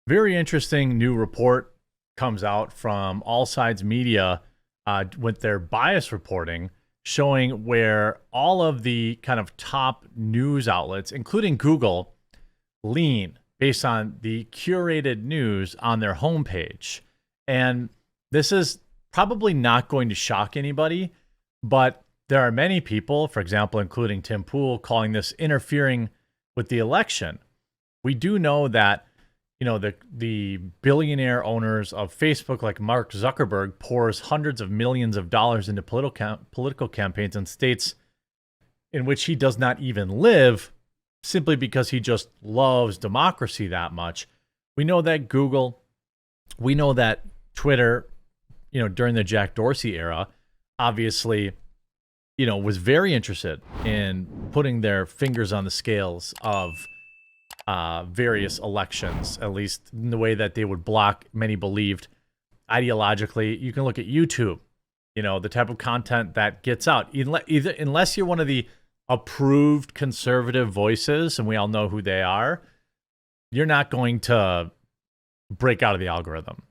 Very interesting new report comes out from All Sides Media with their bias reporting, showing where all of the kind of top news outlets, including Google, lean based on the curated news on their homepage. And this is probably not going to shock anybody, but there are many people, for example, including Tim Pool, calling this interfering with the election. We do know that, you know, the billionaire owners of Facebook, like Mark Zuckerberg, pours hundreds of millions of dollars into political campaigns in states in which he does not even live, simply because he just loves democracy that much. We know that Google, we know that Twitter, you know, during the Jack Dorsey era, obviously, you know, was very interested in putting their fingers on the scales of various elections, at least in the way that they would block, many believed, ideologically. You can look at YouTube, you know, the type of content that gets out. Unless you're one of the approved conservative voices, and we all know who they are, you're not going to break out of the algorithm.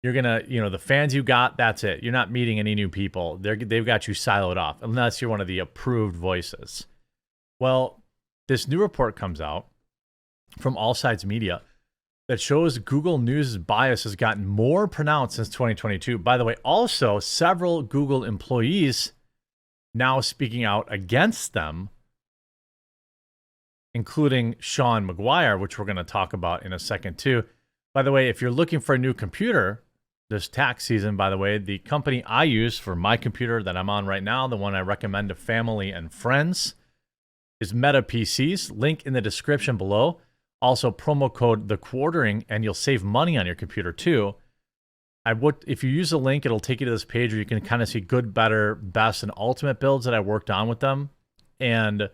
You're going to, you know, the fans you got, that's it. You're not meeting any new people. They've got you siloed off, unless you're one of the approved voices. Well, this new report comes out from All Sides Media that shows Google News' bias has gotten more pronounced since 2022. By the way, also several Google employees now speaking out against them, including Sean McGuire, which we're going to talk about in a second too. By the way, if you're looking for a new computer this tax season, by the way, the company I use for my computer that I'm on right now, the one I recommend to family and friends, is Meta PCs. Link in the description below. Also, promo code the quartering, and you'll save money on your computer too. If you use the link, it'll take you to this page where you can kind of see good, better, best, and ultimate builds that I worked on with them. And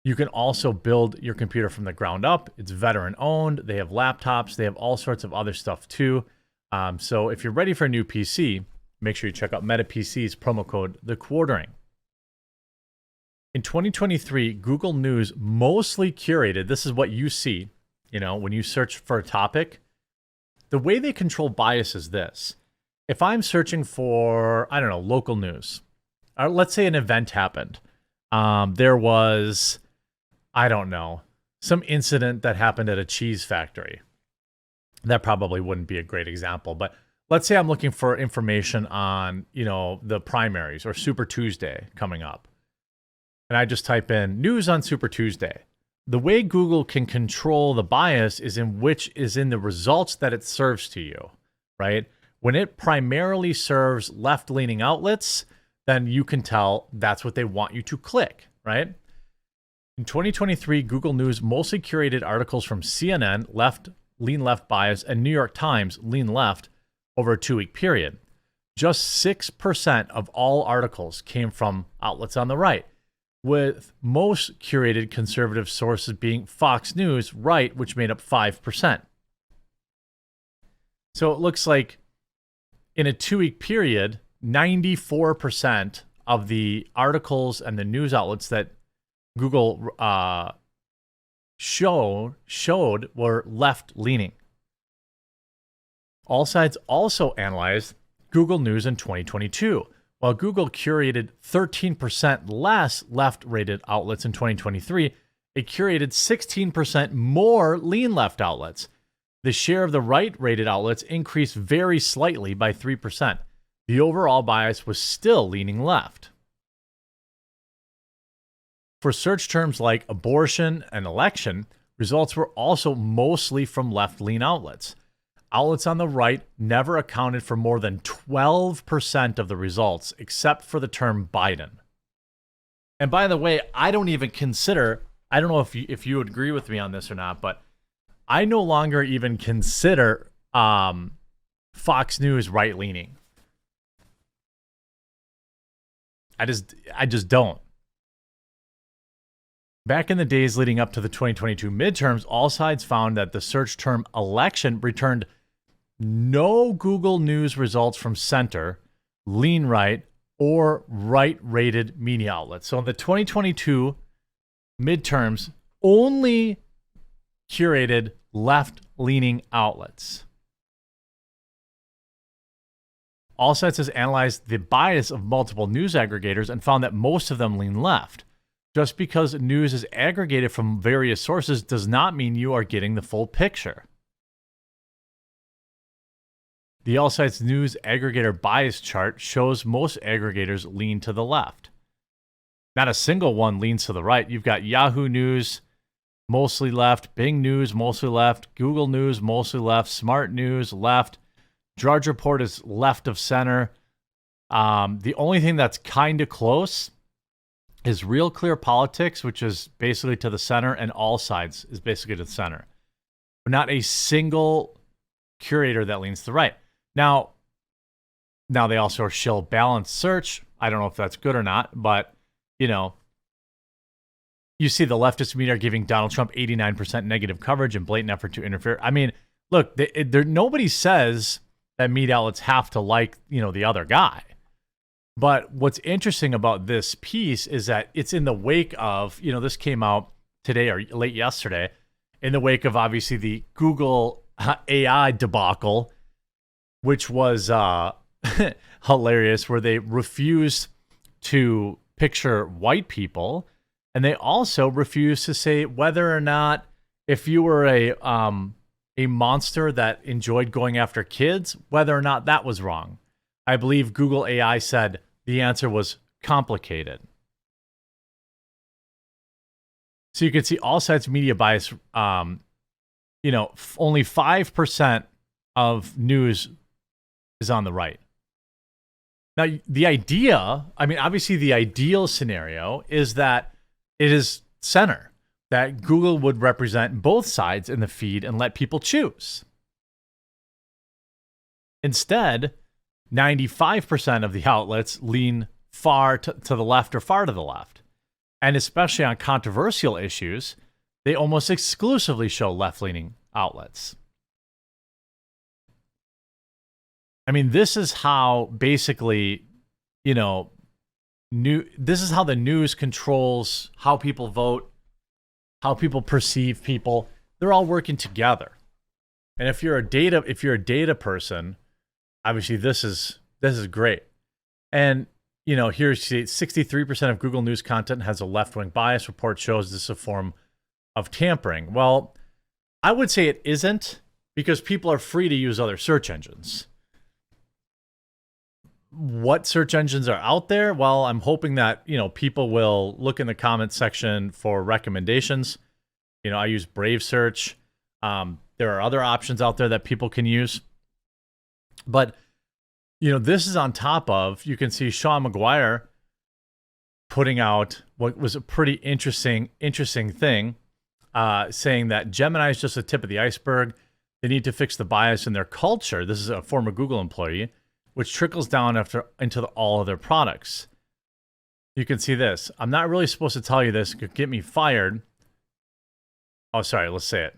you can also build your computer from the ground up. It's veteran owned. They have laptops. They have all sorts of other stuff too. So if you're ready for a new PC, make sure you check out Meta PC's promo code the quartering. In 2023, Google News mostly curated, this is what you see, you know, when you search for a topic. The way they control bias is this. If I'm searching for, I don't know, local news, or let's say an event happened. There was, I don't know, some incident that happened at a cheese factory. That probably wouldn't be a great example, but let's say I'm looking for information on, you know, the primaries or Super Tuesday coming up. And I just type in news on Super Tuesday. The way Google can control the bias is in the results that it serves to you, right? When it primarily serves left-leaning outlets, then you can tell that's what they want you to click, right? In 2023, Google News mostly curated articles from CNN, lean left bias, and New York Times, lean left, over a 2-week period. Just 6% of all articles came from outlets on the right, with most curated conservative sources being Fox News, right, which made up 5%. So it looks like in a 2-week period, 94% of the articles and the news outlets that Google showed were left-leaning. All Sides also analyzed Google News in 2022. While Google curated 13% less left-rated outlets in 2023, it curated 16% more lean left outlets. The share of the right-rated outlets increased very slightly by 3%. The overall bias was still leaning left. For search terms like abortion and election, results were also mostly from left-lean outlets. Outlets on the right never accounted for more than 12% of the results, except for the term Biden. And by the way, I don't even consider, I don't know if you would agree with me on this or not, but I no longer even consider Fox News right-leaning. I just don't. Back in the days leading up to the 2022 midterms, All Sides found that the search term election returned no Google News results from center, lean right, or right-rated media outlets. So in the 2022 midterms, only curated left-leaning outlets. All Sides has analyzed the bias of multiple news aggregators and found that most of them lean left. Just because news is aggregated from various sources does not mean you are getting the full picture. The All Sides News Aggregator Bias Chart shows most aggregators lean to the left. Not a single one leans to the right. You've got Yahoo News, mostly left, Bing News, mostly left, Google News, mostly left, Smart News, left, Drudge Report is left of center. The only thing that's kind of close is Real Clear Politics, which is basically to the center, and All Sides is basically to the center. But not a single curator that leans to the right. Now they also shill balanced search. I don't know if that's good or not, but, you see the leftist media are giving Donald Trump 89% negative coverage and blatant effort to interfere. I mean, look, nobody says that media outlets have to like, the other guy. But what's interesting about this piece is that it's in the wake of, this came out today or late yesterday, in the wake of obviously the Google AI debacle, which was hilarious, where they refused to picture white people, and they also refused to say whether or not, if you were a monster that enjoyed going after kids, whether or not that was wrong. I believe Google AI said the answer was complicated. So you can see All Sides media bias, only 5% of news is on the right. Now, the idea, obviously the ideal scenario is that it is center, that Google would represent both sides in the feed and let people choose. Instead, 95% of the outlets lean far to the left or far to the left. And especially on controversial issues, they almost exclusively show left-leaning outlets. This is how basically, this is how the news controls how people vote, how people perceive people. They're all working together. And if you're a data person, obviously this is great. And here's 63% of Google News content has a left-wing bias. Report shows this is a form of tampering. Well, I would say it isn't, because people are free to use other search engines. What search engines are out there? Well, I'm hoping that, people will look in the comments section for recommendations. I use Brave Search. There are other options out there that people can use. But, this is on top of, you can see Sean McGuire putting out what was a pretty interesting thing, saying that Gemini is just the tip of the iceberg. They need to fix the bias in their culture. This is a former Google employee, which trickles down into all of their products. You can see this. I'm not really supposed to tell you this. It could get me fired. Oh, sorry. Let's say it.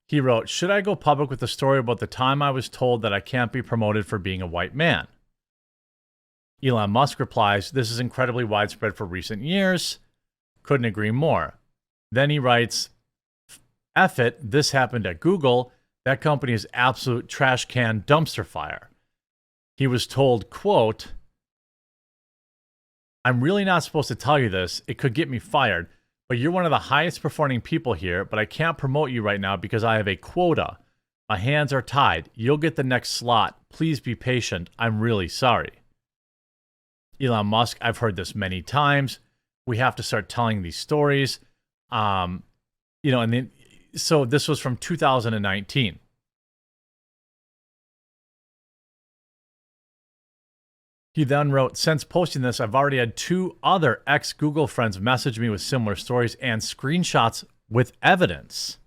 He wrote, "Should I go public with the story about the time I was told that I can't be promoted for being a white man?" Elon Musk replies, "This is incredibly widespread for recent years. Couldn't agree more." Then he writes, "F it. This happened at Google. That company is absolute trash can dumpster fire." He was told, quote, "I'm really not supposed to tell you this. It could get me fired, but you're one of the highest performing people here, but I can't promote you right now because I have a quota. My hands are tied. You'll get the next slot. Please be patient. I'm really sorry." Elon Musk, I've heard this many times. We have to start telling these stories. And then, so this was from 2019. He then wrote, "Since posting this, I've already had 2 other ex-Google friends message me with similar stories and screenshots with evidence."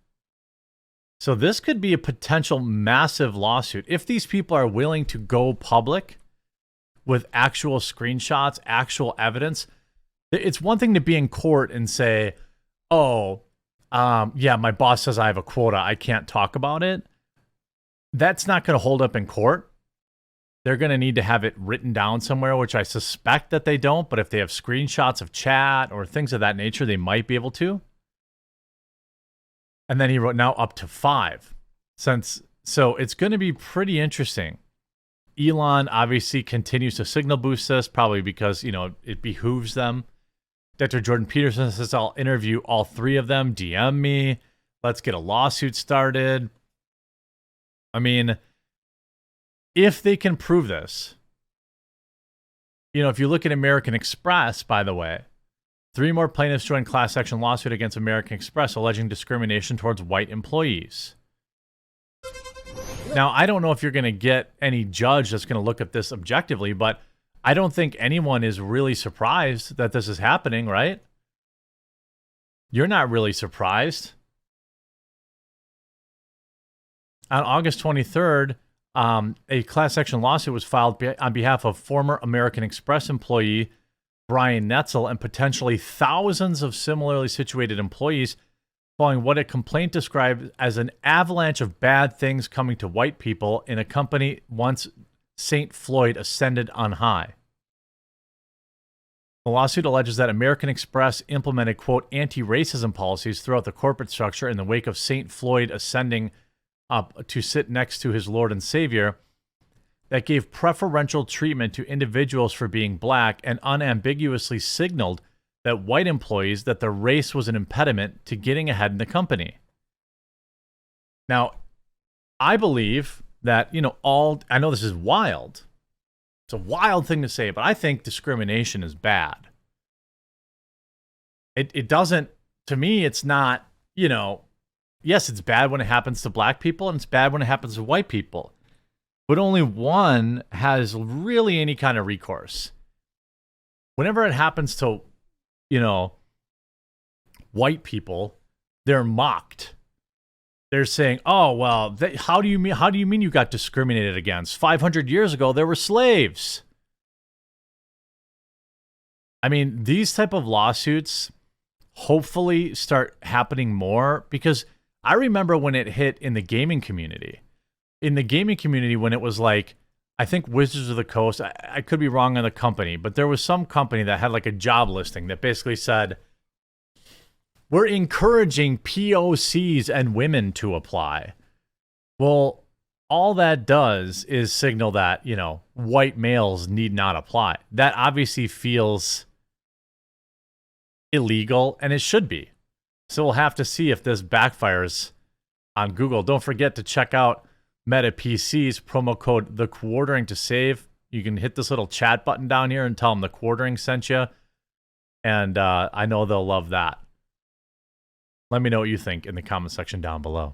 So this could be a potential massive lawsuit. If these people are willing to go public with actual screenshots, actual evidence, it's one thing to be in court and say, yeah, my boss says I have a quota, I can't talk about it. That's not going to hold up in court. They're going to need to have it written down somewhere, which I suspect that they don't. But if they have screenshots of chat or things of that nature, they might be able to. And then he wrote now up to 5. So it's going to be pretty interesting. Elon obviously continues to signal boost this, probably because, it behooves them. Dr. Jordan Peterson says, I'll interview all 3 of them. DM me. Let's get a lawsuit started. I mean, if they can prove this, if you look at American Express, by the way, 3 more plaintiffs joined class action lawsuit against American Express alleging discrimination towards white employees. Now, I don't know if you're going to get any judge that's going to look at this objectively, but I don't think anyone is really surprised that this is happening, right? You're not really surprised. On August 23rd, a class action lawsuit was filed on behalf of former American Express employee Brian Netzel and potentially thousands of similarly situated employees following what a complaint described as an avalanche of bad things coming to white people in a company once St. Floyd ascended on high. The lawsuit alleges that American Express implemented, quote, anti-racism policies throughout the corporate structure in the wake of St. Floyd ascending up to sit next to his Lord and Savior that gave preferential treatment to individuals for being black and unambiguously signaled that white employees that their race was an impediment to getting ahead in the company. Now, I believe that, I know this is wild. It's a wild thing to say, but I think discrimination is bad. It doesn't, to me, it's not, yes, it's bad when it happens to black people and it's bad when it happens to white people. But only one has really any kind of recourse. Whenever it happens to, white people, they're mocked. They're saying, "Oh, well, how do you mean you got discriminated against? 500 years ago, there were slaves." I mean, these type of lawsuits hopefully start happening more, because I remember when it hit in the gaming community. In the gaming community, when it was like, I think Wizards of the Coast, I could be wrong on the company, but there was some company that had like a job listing that basically said, we're encouraging POCs and women to apply. Well, all that does is signal that, white males need not apply. That obviously feels illegal, and it should be. So we'll have to see if this backfires on Google. Don't forget to check out Meta PC's promo code The Quartering to save. You can hit this little chat button down here and tell them The Quartering sent you. And I know they'll love that. Let me know what you think in the comment section down below.